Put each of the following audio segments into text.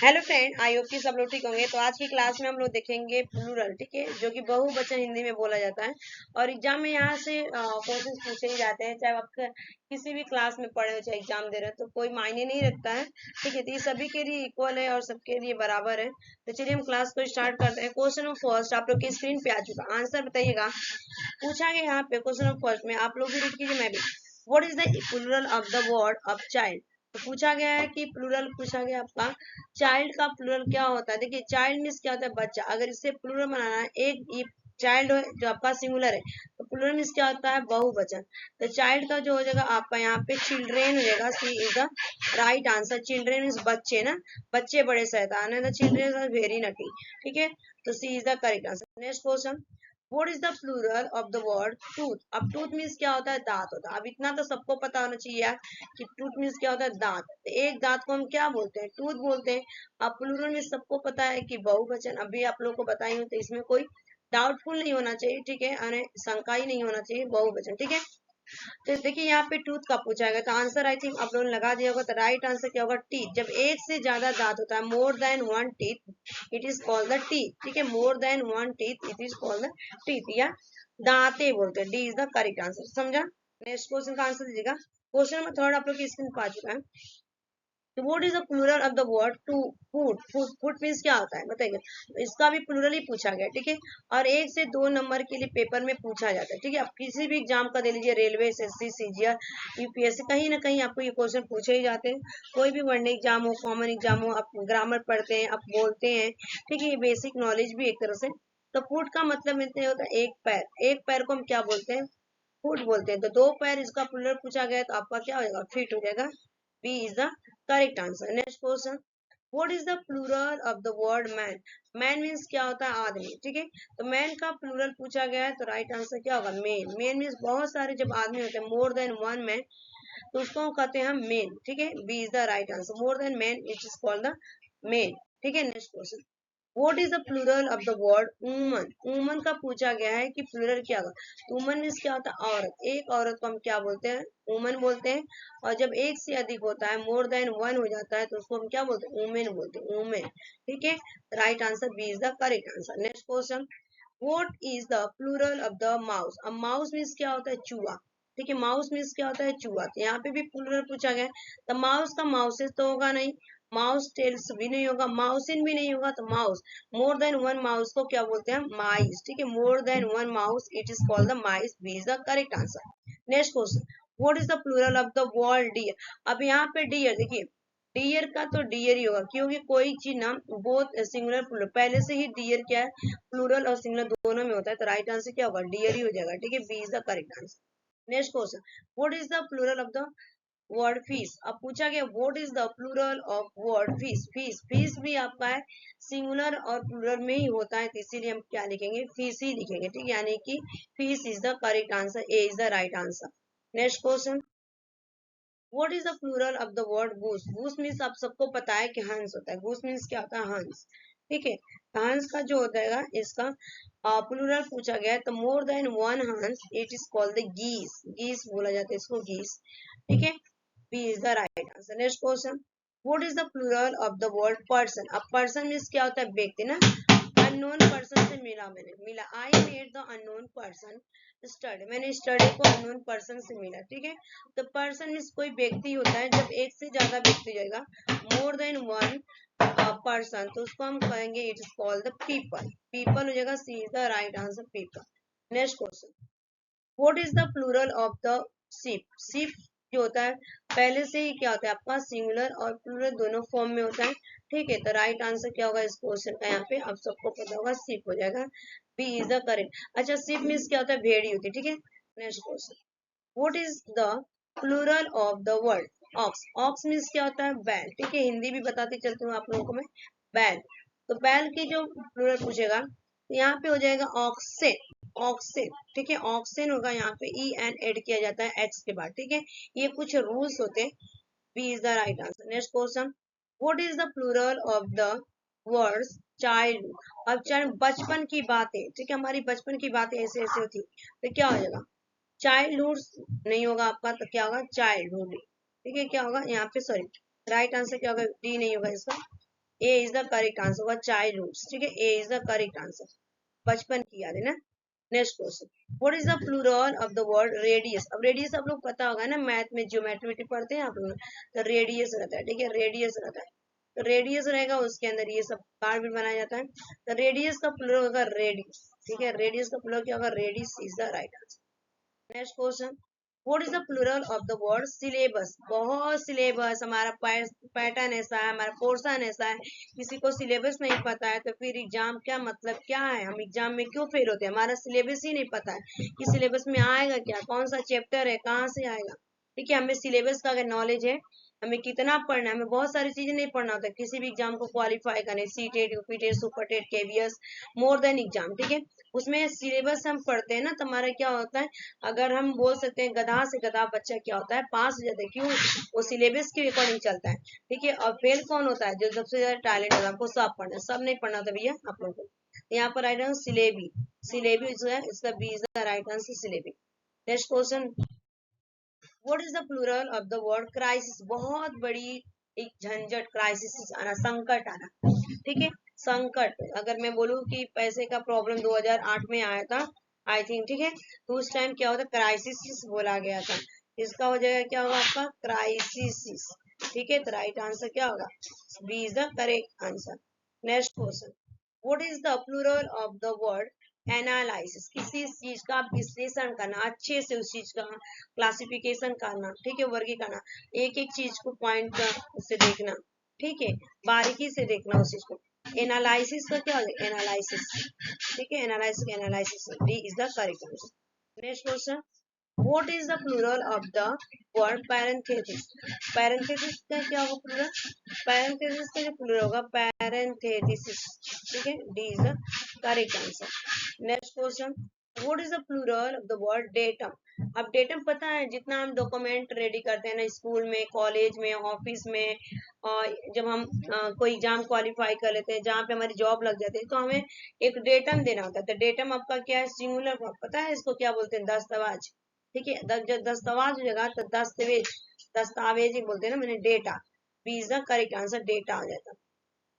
Hello friend, I hope कि सब लोग ठीक होंगे। तो आज की क्लास में हम लोग देखेंगे प्लूरल, ठीक है, जो कि बहुवचन हिंदी में बोला जाता है। और एग्जाम में यहाँ से क्वेश्चन पूछे ही जाते हैं, चाहे आप किसी भी क्लास में पढ़े हो चाहे एग्जाम दे रहे हो, तो कोई मायने नहीं रखता है, ठीक है। तो ये सभी के लिए इक्वल है और सबके लिए बराबर है। तो चलिए हम क्लास को स्टार्ट करते हैं। क्वेश्चन ऑफ फर्स्ट आप लोग की स्क्रीन पे आ चुका, आंसर बताइएगा। पूछा गया यहाँ पे क्वेश्चन ऑफ फर्स्ट में, आप लोग भी रीड कीजिए, मैं भी। What is the plural of the word of child. तो पूछा गया है कि प्लूरल पूछा गया आपका चाइल्ड का प्लूरल क्या होता है। देखिए चाइल्ड मीन्स क्या होता है, बच्चा। अगर इससे प्लूरल बनाना है, एक चाइल्ड जो आपका सिंगुलर है, तो प्लूरल मीन्स क्या होता है, बहुवचन। तो चाइल्ड का जो हो जाएगा आपका यहाँ पे चिल्ड्रेन हो जाएगा, C is the right answer. Children means बच्चे ना, बच्चे बड़े शैतान है, चिल्ड्रेन आर वेरी नटी, ठीक है। तो C is the correct answer. Next question, what is the plural of the word tooth. अब टूथ मीन्स क्या होता है, दांत होता है। अब इतना तो सबको पता होना चाहिए यार कि टूथ मीन्स क्या होता है, दांत। तो एक दांत को हम क्या बोलते हैं, टूथ बोलते हैं। अब प्लूरल में सबको पता है कि बहुवचन, अभी आप लोग को बताई हूँ, तो इसमें कोई डाउटफुल नहीं होना चाहिए, ठीक है, यानी शंका ही नहीं होना चाहिए, बहुवचन, ठीक है। तो देखिए यहाँ पे टूथ का पूछा गया, तो आंसर आई थिंक आप लोगों ने लगा दिया होगा। तो राइट आंसर क्या होगा, टीथ। जब एक से ज्यादा दांत होता है, more than one teeth, it is called the teeth, ठीक है। More than one teeth, it is called the teeth, या दांते बोलते हैं। D is the correct answer, समझा। नेक्स्ट क्वेश्चन का आंसर दीजिएगा। क्वेश्चन नंबर थर्ड आप लोग की स्क्रीन पर आ चुका है। तो what is the plural of the word to food. Food means क्या होता है बताइए। तो इसका भी प्लूरल ही पूछा गया, ठीक है। और एक से दो नंबर के लिए पेपर में पूछा जाता है, ठीक है। आप किसी भी एग्जाम का दे लीजिए, रेलवे, एसएससी, सीजीएल, यूपीएससी, कहीं ना कहीं आपको ये क्वेश्चन पूछे ही जाते हैं। कोई भी वन एग्जाम हो, कॉमन एग्जाम हो, आप ग्रामर पढ़ते हैं, आप बोलते हैं, ठीक है, ये बेसिक नॉलेज भी एक तरह से। तो फुट का मतलब इतने होता है एक पैर। एक पैर को हम क्या बोलते हैं, फुट बोलते हैं। तो दो पैर, इसका प्लूरल पूछा गया, तो आपका क्या हो जाएगा, फीट हो जाएगा। B is the correct answer. Next question, what is the plural of the word man. Man means क्या होता है, आदमी, ठीक है। तो मैन का प्लूरल पूछा गया है, तो राइट आंसर क्या होगा, मेन। मेन मीन्स बहुत सारे जब आदमी होते हैं, मोर देन वन मैन, तो उसको हम कहते हैं मेन, ठीक है। B is the right answer, more than man it is called the men, ठीक है। Next question, what is the plural of the word woman. Woman का पूछा गया है कि प्लूरल क्या होगा। वुमन मीन्स क्या होता है, औरत। एक औरत को हम क्या बोलते हैं, वुमन बोलते हैं। और जब एक से अधिक होता है, मोर देन वन हो जाता है, तो उसको हम क्या बोलते हैं, वुमेन बोलते हैं, वुमेन, ठीक है। Right answer B is the correct answer. Next question, what is the plural of the mouse. अब माउस मीन्स क्या होता है, चूहा, ठीक है। माउस मीन्स क्या होता है, चूहा। तो यहाँ पे भी प्लूरल पूछा गया है, तो माउस का माउसेस तो होगा नहीं, माउस टेल्स भी नहीं होगा, माउसिन भी नहीं होगा, तो mouse. More than one mouse को क्या बोलते हैं, माइस, ठीक है। More than one mouse it is called the mice, B is the correct answer. Next question, what is the plural of the word deer. अब यहाँ पे डियर देखिए, डियर का तो डियर ही होगा, क्योंकि कोई चीज ना बोथ सिंगुलर प्लूरल, पहले से ही डियर क्या है, प्लूरल और सिंगुलर दोनों में होता है। तो राइट आंसर क्या होगा, डियर ही हो जाएगा, ठीक है। B is the correct answer. Next question, what is the plural of the word fees. अब पूछा गया what is the plural of word fees. Fees, fees भी आपका है सिंगुलर और प्लूरल में ही होता है, तो इसीलिए हम क्या लिखेंगे, फीस ही लिखेंगे, ठीक है। यानी कि fees is the correct answer, A is the right answer. Next question, what is the plural of the word goose. Goose means आप सबको पता है कि हंस होता है। गूस मीन्स क्या होता है, हंस, ठीक है। तो हंस का जो होता है इसका प्लूरल पूछा गया है, तो मोर देन वन हंस it is called the geese. Geese बोला जाता है इसको, गीस, ठीक है। B is the right answer. Next question, what is the plural of the word person. अब पर्सन मीन्स क्या होता है, व्यक्ति ना। अननोन पर्सन से मिला, मैंने मिला, I met the unknown person study. मैंने स्टडी को अननोन पर्सन से मिला, ठीक है। तो पर्सन मीन्स कोई व्यक्ति होता है, जब एक से ज्यादा व्यक्ति जाएगा, मोर देन वन पर्सन, तो उसको हम कहेंगे it is called the people. People हो जाएगा, C is the right answer, people. Next question, what is the plural of the ship. Ship जो होता है पहले से ही क्या होता है आपका, सिंगुलर और प्लूरल दोनों फॉर्म में होता है, ठीक है। तो राइट आंसर क्या होगा इस क्वेश्चन का, यहाँ पे आप सबको पता होगा, शिप हो जाएगा, बी इज द करेक्ट। अच्छा, शिप मीन्स क्या होता है, भेड़ी होती है, ठीक है। Next question, what is the plural of the word ox. Ox means क्या होता है, बैल, ठीक है। हिंदी भी बताती चलती हूँ आप लोगों को मैं, बैल। तो बैल की जो प्लूरल पूछेगा, तो यहाँ पे हो जाएगा ऑक्सेन। ऑक्सेन, ठीक है, ऑक्सेन होगा, यहाँ पे ई एन एड किया जाता है एक्स के बाद, ठीक है। ये कुछ रूल्स होते हैं, B is the right answer. Next question, what is the plural of the words child. अब चाइल्ड बचपन की बातें, ठीक है, हमारी बचपन की बातें ऐसे ऐसे होती, तो क्या हो जाएगा, चाइल्डहुड नहीं होगा आपका, तो क्या होगा, चाइल्डहुड, ठीक है। क्या होगा यहाँ पे, सॉरी, राइट आंसर क्या होगा? डी नहीं होगा इसका, A is the correct answer होगा, चाइल्डहुड। ठीक है, A is the correct answer, बचपन की याद है ना। Next question, what is the plural of the word radius? अब रेडियस आप लोग पता होगा ना, मैथ में ज्योमेट्री पढ़ते हैं आप लोग, तो रेडियस रहता है। ठीक है, रेडियस रहता है, तो रेडियस रहेगा, उसके अंदर ये सब कार्ड भी बनाया जाता है। तो रेडियस का प्लूरल होगा रेडियस। ठीक है, रेडियस का प्लूरल क्या होगा? Radius is the right answer. Next question, what is the plural of the word syllabus? बहुत सिलेबस, हमारा पैटर्न ऐसा है, हमारा पोर्शन ऐसा है, किसी को सिलेबस नहीं पता है तो फिर एग्जाम क्या मतलब क्या है? हम एग्जाम में क्यों फेल होते हैं? हमारा सिलेबस ही नहीं पता है कि सिलेबस में आएगा क्या, कौन सा चैप्टर है, कहाँ से आएगा। ठीक है, हमें सिलेबस का अगर नॉलेज है, हमें कितना पढ़ना है, हमें बहुत सारी चीजें नहीं पढ़ना होता, किसी भी एग्जाम को क्वालिफाई करने, C TET, UP TET, super TET, KVS, more than exam. ठीक है, उसमें सिलेबस हम पढ़ते हैं ना, तो हमारा क्या होता है, अगर हम बोल सकते हैं गधा से गधा बच्चा क्या होता है, पास हो जाता है। क्यों? वो सिलेबस के अकॉर्डिंग चलता है। ठीक है, और फेल कौन होता है? जो सबसे ज्यादा टैलेंट होता है, हमको सब पढ़ना है, सब नहीं पढ़ना होता भैया आप लोगों को। यहाँ पर राइट आंसर सिलेबी, सिलेबी जो है इसका B is the right answer, syllabi. Next question, what is the plural of the word crisis? बहुत बड़ी एक झंझट, क्राइसिस आना, संकट आना। ठीक है, संकट, अगर मैं बोलूं कि पैसे का प्रॉब्लम 2008 में आया था, आई थिंक। ठीक है, तो उस टाइम क्या होता, क्राइसिस बोला गया था। इसका हो जाएगा क्या होगा आपका? क्राइसिस। ठीक है, तो राइट आंसर क्या होगा? B is the correct answer. Next question, what is the plural of the word analysis? किसी चीज का विश्लेषण करना, अच्छे से उस चीज का क्लासिफिकेशन करना। ठीक है, वर्गीकरण, एक एक चीज को पॉइंट से देखना। ठीक है, बारीकी से देखना उस चीज को। एनालिसिस का क्या होगा? एनालिसिस। ठीक है, analysis, analysis, D is the correct answer. Next question, what is the plural of the word parenthesis? Parenthesis का क्या होगा प्लूरल? पैरेंथेसिस का जो प्लूरल होगा, पैरेंथेसिस। ठीक है, D is the correct answer. Next question, what is the plural of the word datum? अब datum पता है, जितना हम डॉक्यूमेंट रेडी करते हैं ना, स्कूल में, कॉलेज में, ऑफिस में, और जब हम कोई एग्जाम क्वालिफाई कर लेते हैं, जहाँ पे हमारी जॉब लग जाती है, तो हमें एक डेटम देना होता है। तो डेटम आपका क्या है? सिंगुलर, पता है इसको क्या बोलते हैं? दस्तावेज। ठीक है, जब दस्तावेज हो जाएगा तो दस्तावेज, दस्तावेज ही बोलते हैं ना, मैंने data, B is the correct answer, data आ जाता है।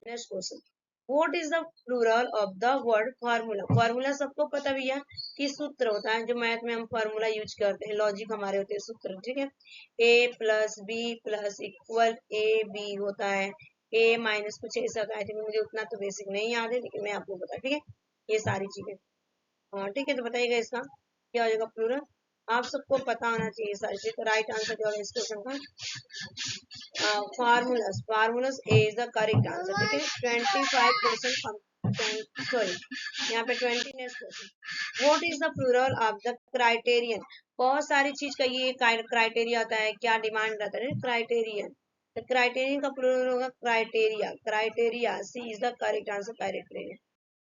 Next question, what is the plural of the word formula? Formula सबको पता भैया कि सूत्र होता है, जो मैथ में हम फार्मूला यूज करते हैं, लॉजिक हमारे होते हैं सूत्र। ठीक है, A plus B plus equal A B होता है, ए माइनस कुछ ऐसा होता है। मुझे उतना तो बेसिक नहीं याद है, लेकिन मैं आपको बता। ठीक है, ये सारी चीजें। हाँ ठीक है, तो बताइएगा इसका क्या हो जाएगा प्लूरल, आप सबको पता होना चाहिए सारी चीज। तो राइट आंसर क्या होगा इस क्वेश्चन का? Formulas, formulas A is the correct answer. ठीक है, 25% सॉरी, यहाँ पे 20। Next question, what is the plural of the criterion? बहुत सारी चीज का ये क्राइटेरिया आता है, क्या डिमांड रहता है? क्राइटेरियन। तो क्राइटेरियन का प्लूरल होगा criteria, criteria, C is the correct answer, criteria.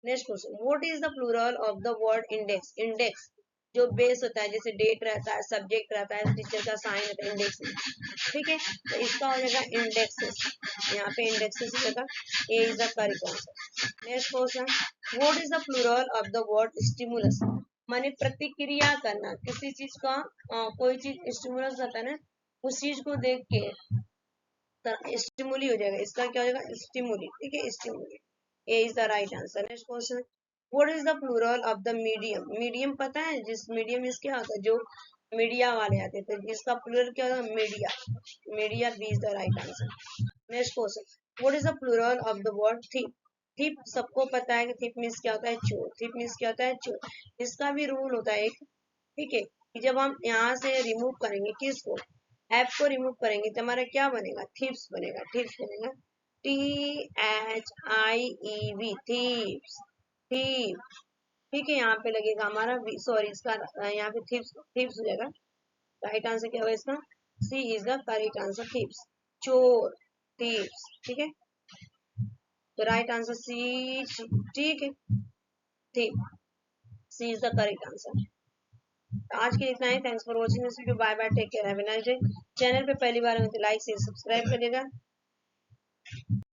Next question, what is the plural of the word index? Index जो बेस होता है, जैसे डेट रहता है, सब्जेक्ट रहता है, टीचर का साइन रहता है, इंडेक्स। ठीक है, तो इसका हो जाएगा इंडेक्सेस, यहाँ पे इंडेक्सेस हो जाएगा, A is the correct answer. Next question, what is the plural of the word stimulus? माने प्रतिक्रिया करना, किसी चीज का कोई चीज स्टिमुलस रहता है ना, उस चीज को देख के स्टिमुली हो जाएगा, इसका क्या हो जाएगा? स्टिमुली। ठीक है, stimuli, A is the right answer. Next question, what is the plural of the medium? Medium पता है, जिस मीडियम में क्या होता है, जो मीडिया वाले आते हैं, तो इसका प्लूरल क्या होगा? Media, media, B is the right answer. Next question, what is the plural of the word thief? Thief सबको पता है कि थिप मीन्स क्या होता है? चोर। थिप मीन्स क्या होता है? चोर। इसका भी रूल होता है एक। ठीक है, कि जब हम यहाँ से रिमूव करेंगे, किसको? ऐप को रिमूव करेंगे, तो हमारा क्या बनेगा? थीप्स बनेगा, थीप्स बनेगा, THIEV, थीप्स, थीप। ठीक है, यहाँ पे लगेगा हमारा, सॉरी इसका यहाँ पे थीप्स, थीप्स हो जाएगा। राइट आंसर क्या होगा इसका? C is the correct answer, thieves, चोर, थीप्स। ठीक है, तो राइट आंसर सी। ठीक है, thief, C is the correct answer. आज के इतना ही, thanks for watching this video, bye bye, take care, have a nice day. Channel पे पहली बार हो तो लाइक शेयर सब्सक्राइब करिएगा।